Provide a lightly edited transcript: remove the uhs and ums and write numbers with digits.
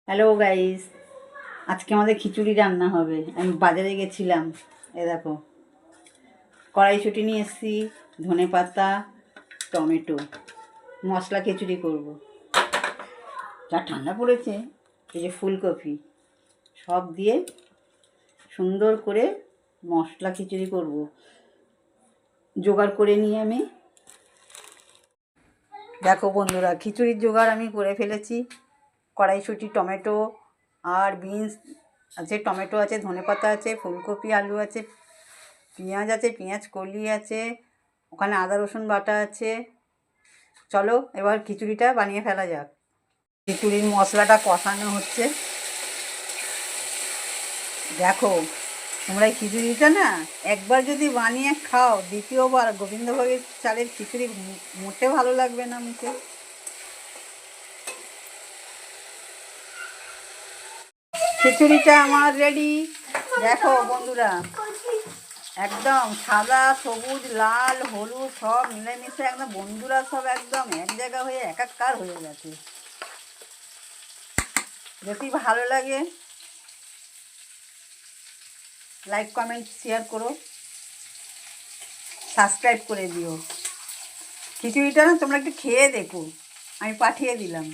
Hello guys, আজকে আমাদের খিচুড়ি রান্না হবে। আমি বাজারে গেছিলাম, দেখো কড়াইশুঁটি নিয়ে এসেছি, ধনে পাতা, টমেটো, মশলা খিচুড়ি করব। যা ঠান্ডা পড়েছে, এই যে ফুলকপি সব দিয়ে সুন্দর করে মশলা খিচুড়ি করব। জোগাড় করে নিয়ে আমি দেখো বন্ধুরা, খিচুড়ির জোগাড় আমি করে ফেলেছি। কড়াইশুঁটি, টমেটো আর বিনস আছে, টমেটো আছে, ধনেপাতা আছে, ফুলকপি, আলু আছে, পেঁয়াজ আছে, পেঁয়াজ কলি আছে, ওখানে আদা রসুন বাটা আছে। চলো এবার খিচুড়িটা বানিয়ে ফেলা যাক। খিচুড়ির মশলাটা কষানো হচ্ছে। দেখো, তোমরা এই খিচুড়িটা না একবার যদি বানিয়ে খাও, দ্বিতীয়বার গোবিন্দভোগের চালের খিচুড়ি মোটে ভালো লাগবে না মুখে। খিচুড়িটা আমার রেডি। দেখো বন্ধুরা, একদম সাদা, সবুজ, লাল, হলুদ সব মিলেমিশে একদম বন্ধুরা সব একদম এক জায়গা হয়ে একাকার হয়ে গেছে। যদি ভালো লাগে লাইক, কমেন্ট, শেয়ার করো, সাবস্ক্রাইব করে দিও। খিচুড়িটা না তোমরা একটু খেয়ে দেখো, আমি পাঠিয়ে দিলাম।